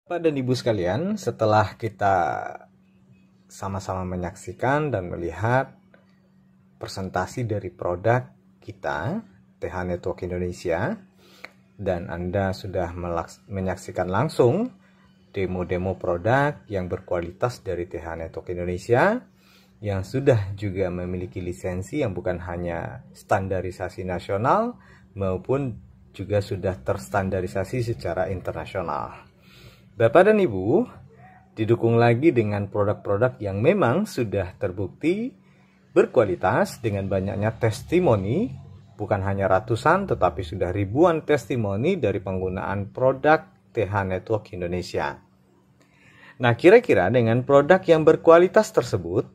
Bapak dan Ibu sekalian, setelah kita sama-sama menyaksikan dan melihat presentasi dari produk kita, TH Network Indonesia, dan Anda sudah menyaksikan langsung demo-demo produk yang berkualitas dari TH Network Indonesia, yang sudah juga memiliki lisensi yang bukan hanya standarisasi nasional, maupun juga sudah terstandarisasi secara internasional. Bapak dan Ibu, didukung lagi dengan produk-produk yang memang sudah terbukti berkualitas dengan banyaknya testimoni, bukan hanya ratusan tetapi sudah ribuan testimoni dari penggunaan produk TH Network Indonesia. Nah, kira-kira dengan produk yang berkualitas tersebut,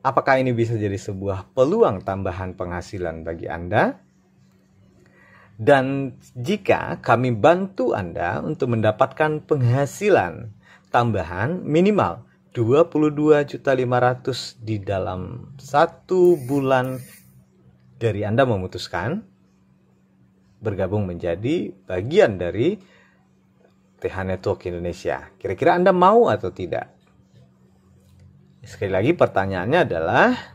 apakah ini bisa jadi sebuah peluang tambahan penghasilan bagi Anda? Dan jika kami bantu Anda untuk mendapatkan penghasilan tambahan minimal 22.500.000 di dalam 1 bulan dari Anda memutuskan bergabung menjadi bagian dari TH Network Indonesia. Kira-kira Anda mau atau tidak? Sekali lagi pertanyaannya adalah,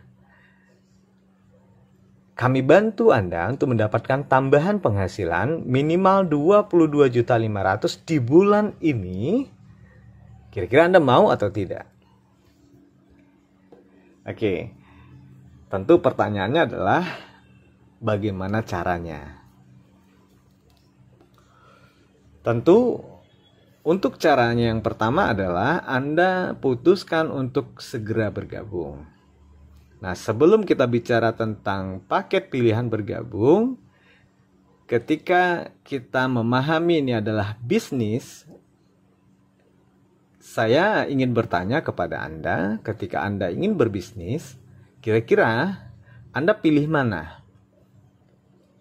kami bantu Anda untuk mendapatkan tambahan penghasilan minimal 22.500.000 di bulan ini. Kira-kira Anda mau atau tidak? Oke. Tentu pertanyaannya adalah bagaimana caranya? Tentu untuk caranya yang pertama adalah Anda putuskan untuk segera bergabung. Nah, sebelum kita bicara tentang paket pilihan bergabung, ketika kita memahami ini adalah bisnis, saya ingin bertanya kepada Anda, ketika Anda ingin berbisnis, kira-kira Anda pilih mana?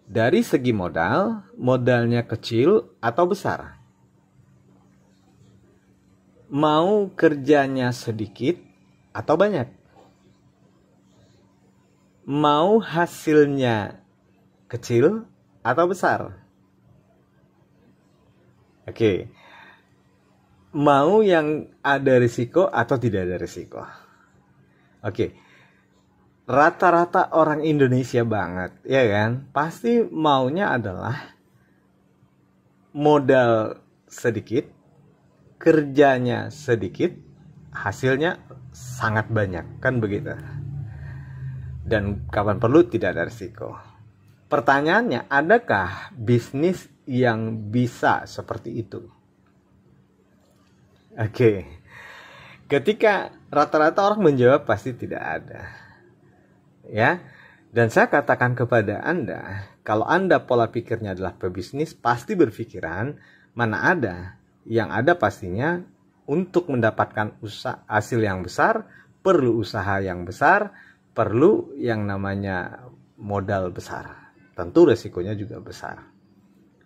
Dari segi modal, modalnya kecil atau besar? Mau kerjanya sedikit atau banyak? Mau hasilnya kecil atau besar? Oke. Mau yang ada risiko atau tidak ada risiko? Oke. Rata-rata orang Indonesia banget, ya kan? Pasti maunya adalah modal sedikit, kerjanya sedikit, hasilnya sangat banyak, kan begitu? Dan kapan perlu tidak ada risiko. Pertanyaannya, adakah bisnis yang bisa seperti itu? Oke. Ketika rata-rata orang menjawab pasti tidak ada. Ya. Dan saya katakan kepada Anda, kalau Anda pola pikirnya adalah pebisnis, pasti berpikiran mana ada. Yang ada pastinya untuk mendapatkan hasil yang besar, perlu usaha yang besar, perlu yang namanya modal besar. Tentu resikonya juga besar.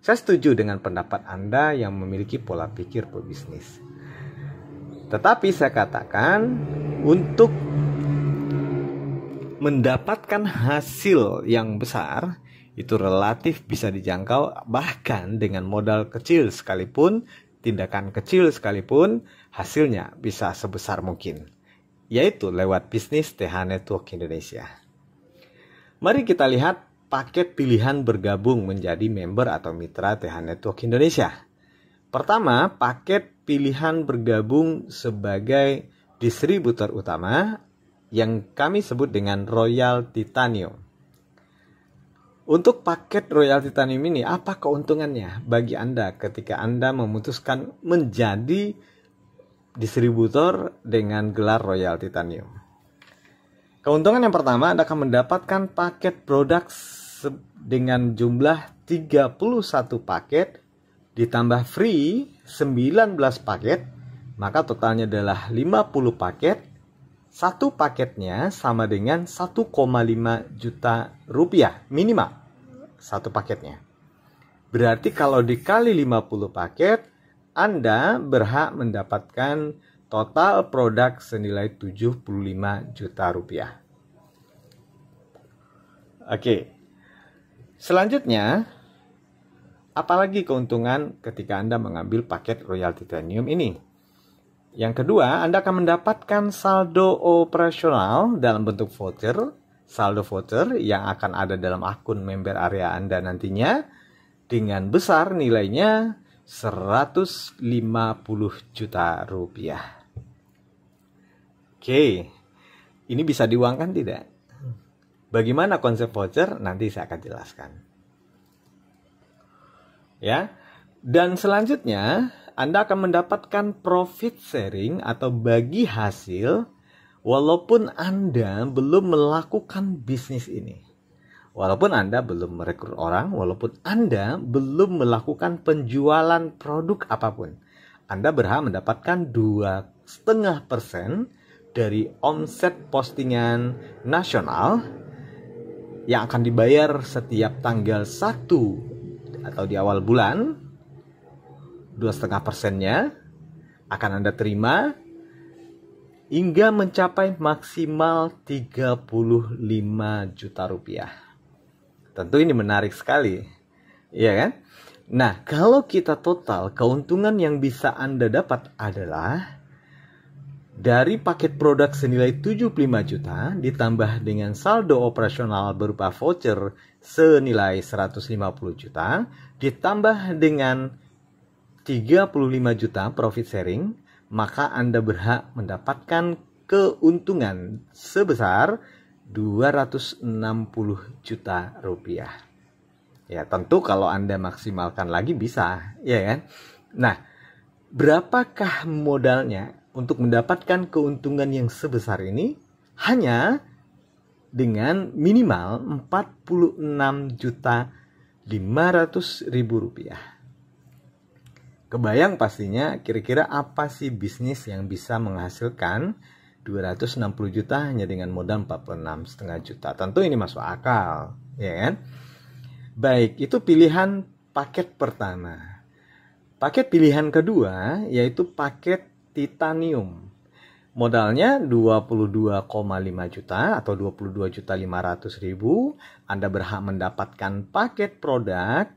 Saya setuju dengan pendapat Anda yang memiliki pola pikir pebisnis. Tetapi saya katakan, untuk mendapatkan hasil yang besar, itu relatif bisa dijangkau bahkan dengan modal kecil sekalipun, tindakan kecil sekalipun, hasilnya bisa sebesar mungkin, yaitu lewat bisnis TH Network Indonesia. Mari kita lihat paket pilihan bergabung menjadi member atau mitra TH Network Indonesia. Pertama, paket pilihan bergabung sebagai distributor utama yang kami sebut dengan Royal Titanium. Untuk paket Royal Titanium ini, apa keuntungannya bagi Anda ketika Anda memutuskan menjadi distributor dengan gelar Royal Titanium? Keuntungan yang pertama, Anda akan mendapatkan paket produk dengan jumlah 31 paket ditambah free 19 paket, maka totalnya adalah 50 paket. Satu paketnya sama dengan 1,5 juta rupiah minimal satu paketnya. Berarti kalau dikali 50 paket, Anda berhak mendapatkan total produk senilai 75 juta rupiah. Oke. Selanjutnya, apalagi keuntungan ketika Anda mengambil paket Royal Titanium ini? Yang kedua, Anda akan mendapatkan saldo operasional dalam bentuk voucher, saldo voucher yang akan ada dalam akun member area Anda nantinya dengan besar nilainya 150 juta rupiah. Oke, ini bisa diuangkan tidak? Bagaimana konsep voucher? Nanti saya akan jelaskan. Ya, dan selanjutnya Anda akan mendapatkan profit sharing atau bagi hasil walaupun Anda belum melakukan bisnis ini. Walaupun Anda belum merekrut orang, walaupun Anda belum melakukan penjualan produk apapun, Anda berhak mendapatkan 2,5% dari omset postingan nasional yang akan dibayar setiap tanggal 1 atau di awal bulan. 2,5%-nya akan Anda terima hingga mencapai maksimal 35 juta rupiah. Tentu ini menarik sekali, ya kan? Nah, kalau kita total, keuntungan yang bisa Anda dapat adalah dari paket produk senilai 75 juta ditambah dengan saldo operasional berupa voucher senilai 150 juta ditambah dengan 35 juta profit sharing, maka Anda berhak mendapatkan keuntungan sebesar 260 juta rupiah. Ya, tentu kalau Anda maksimalkan lagi bisa, ya kan? Nah, berapakah modalnya untuk mendapatkan keuntungan yang sebesar ini? Hanya dengan minimal 46 juta 500 ribu rupiah. Kebayang pastinya kira-kira apa sih bisnis yang bisa menghasilkan 260 juta hanya dengan modal 46,5 juta. Tentu ini masuk akal, ya kan? Baik, itu pilihan paket pertama. Paket pilihan kedua yaitu paket Titanium. Modalnya 22,5 juta atau 22.500.000. Anda berhak mendapatkan paket produk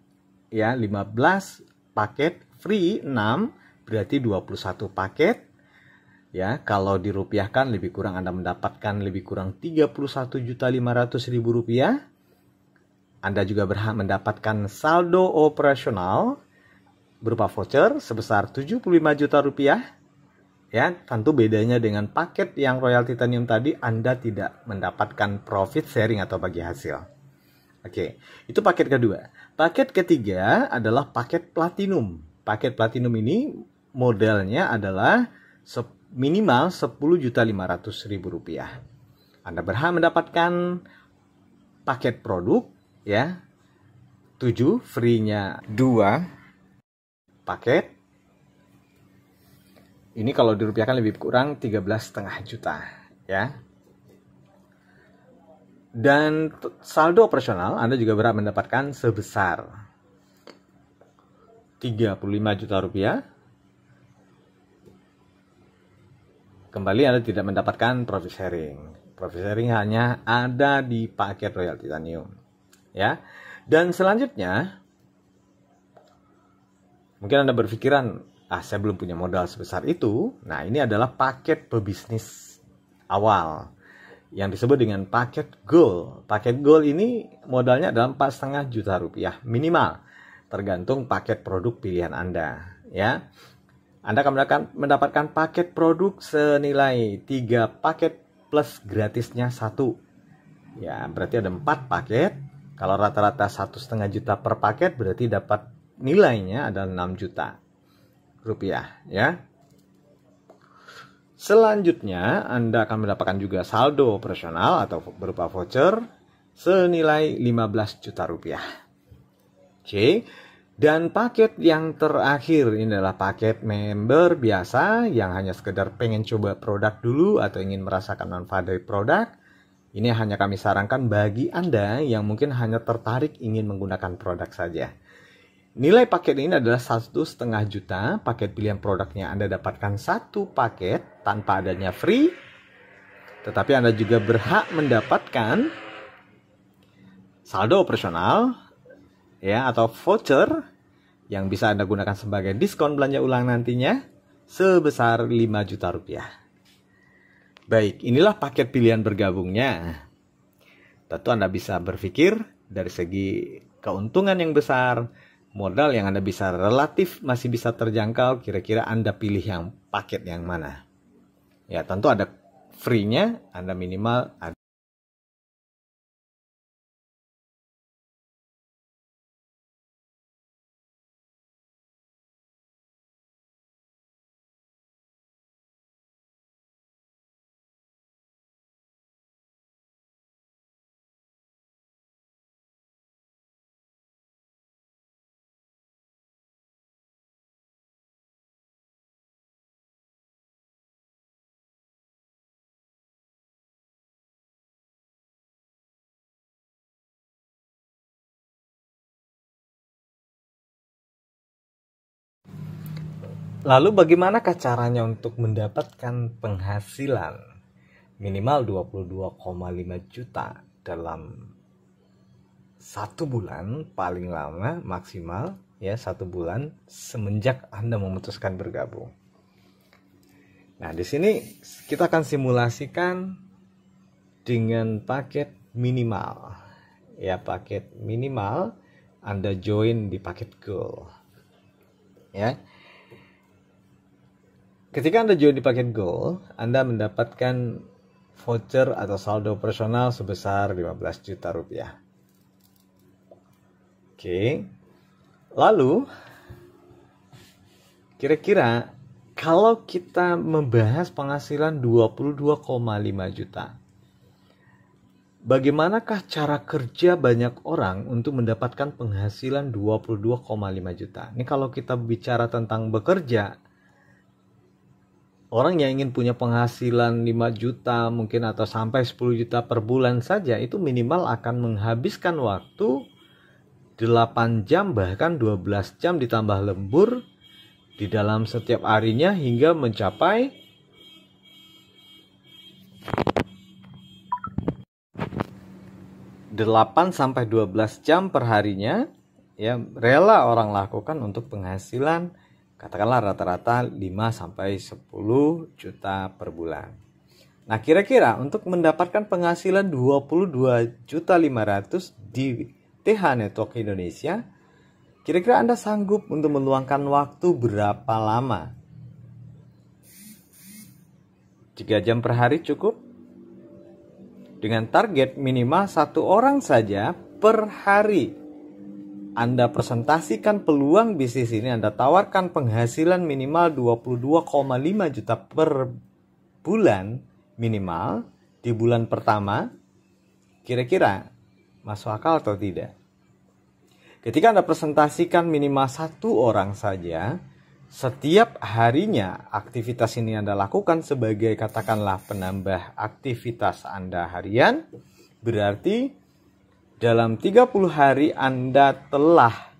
ya 15 paket, free 6, berarti 21 paket. Ya, kalau dirupiahkan lebih kurang Anda mendapatkan lebih kurang 31.500.000 rupiah. Anda juga berhak mendapatkan saldo operasional berupa voucher sebesar 75 juta rupiah. Ya, tentu bedanya dengan paket yang Royal Titanium tadi, Anda tidak mendapatkan profit sharing atau bagi hasil. Oke, itu paket kedua. Paket ketiga adalah paket Platinum. Paket Platinum ini modelnya adalah minimal 10.500.000 rupiah. Anda berhak mendapatkan paket produk ya 7, free-nya 2 paket. Ini kalau dirupiahkan lebih kurang 13,5 juta ya. Dan saldo operasional Anda juga berhak mendapatkan sebesar 35 juta rupiah. Kembali Anda tidak mendapatkan profit sharing. Profit sharing hanya ada di paket Royal Titanium. Ya. Dan selanjutnya mungkin Anda berpikiran, saya belum punya modal sebesar itu. Nah, ini adalah paket pebisnis awal yang disebut dengan paket Gold. Paket Gold ini modalnya adalah 4,5 juta rupiah minimal. Tergantung paket produk pilihan Anda, ya. Anda akan mendapatkan paket produk senilai 3 paket plus gratisnya 1. Ya, berarti ada 4 paket. Kalau rata-rata 1,5 juta per paket, berarti dapat nilainya adalah 6 juta rupiah, ya. Selanjutnya, Anda akan mendapatkan juga saldo operasional atau berupa voucher senilai 15 juta rupiah. Oke, dan paket yang terakhir ini adalah paket member biasa yang hanya sekedar pengen coba produk dulu atau ingin merasakan manfaat dari produk. Ini hanya kami sarankan bagi Anda yang mungkin hanya tertarik ingin menggunakan produk saja. Nilai paket ini adalah 1,5 juta. Paket pilihan produknya Anda dapatkan 1 paket tanpa adanya free. Tetapi Anda juga berhak mendapatkan saldo operasional ya atau voucher yang bisa Anda gunakan sebagai diskon belanja ulang nantinya sebesar 5 juta rupiah. Baik, inilah paket pilihan bergabungnya. Tentu Anda bisa berpikir dari segi keuntungan yang besar, modal yang Anda bisa relatif masih bisa terjangkau, kira-kira Anda pilih yang paket yang mana. Ya, tentu ada free-nya, Anda minimal ada. Lalu bagaimanakah caranya untuk mendapatkan penghasilan minimal 22,5 juta dalam 1 bulan, paling lama maksimal ya 1 bulan semenjak Anda memutuskan bergabung. Nah, di sini kita akan simulasikan dengan paket minimal. Ya, paket minimal Anda join di paket Gold. Ya. Ketika Anda join di paket Gold, Anda mendapatkan voucher atau saldo operasional sebesar 15 juta rupiah. Oke. Lalu, kira-kira kalau kita membahas penghasilan 22,5 juta, bagaimanakah cara kerja banyak orang untuk mendapatkan penghasilan 22,5 juta? Ini kalau kita bicara tentang bekerja, orang yang ingin punya penghasilan 5 juta mungkin atau sampai 10 juta per bulan saja itu minimal akan menghabiskan waktu 8 jam bahkan 12 jam ditambah lembur di dalam setiap harinya hingga mencapai 8-12 jam per harinya ya rela orang lakukan untuk penghasilan katakanlah rata-rata 5-10 juta per bulan. Nah, kira-kira untuk mendapatkan penghasilan 22.500.000 di TH Network Indonesia, kira-kira Anda sanggup untuk meluangkan waktu berapa lama? 3 jam per hari cukup? Dengan target minimal 1 orang saja per hari. Anda presentasikan peluang bisnis ini, Anda tawarkan penghasilan minimal 22,5 juta per bulan minimal di bulan pertama, kira-kira masuk akal atau tidak? Ketika Anda presentasikan minimal 1 orang saja, setiap harinya aktivitas ini Anda lakukan sebagai katakanlah penambah aktivitas Anda harian, berarti dalam 30 hari Anda telah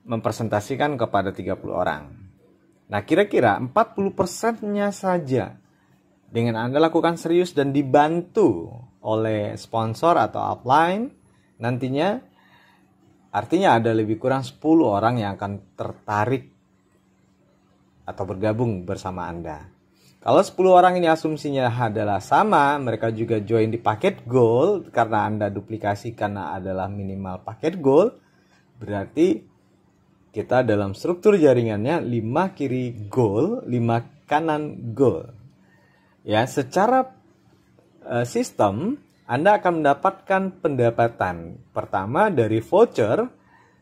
mempresentasikan kepada 30 orang. Nah, kira-kira 40%-nya saja dengan Anda lakukan serius dan dibantu oleh sponsor atau upline, nantinya artinya ada lebih kurang 10 orang yang akan tertarik atau bergabung bersama Anda. Kalau 10 orang ini asumsinya adalah sama, mereka juga join di paket Gold karena Anda duplikasi karena adalah minimal paket Gold, berarti kita dalam struktur jaringannya 5 kiri Gold, 5 kanan Gold. Ya, secara sistem Anda akan mendapatkan pendapatan pertama dari voucher.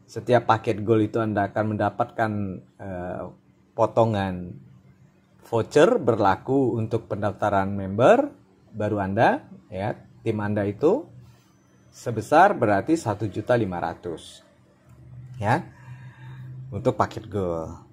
Setiap paket Gold itu Anda akan mendapatkan potongan voucher berlaku untuk pendaftaran member baru Anda, ya, tim Anda itu sebesar berarti 1.500.000 ya untuk paket Gold.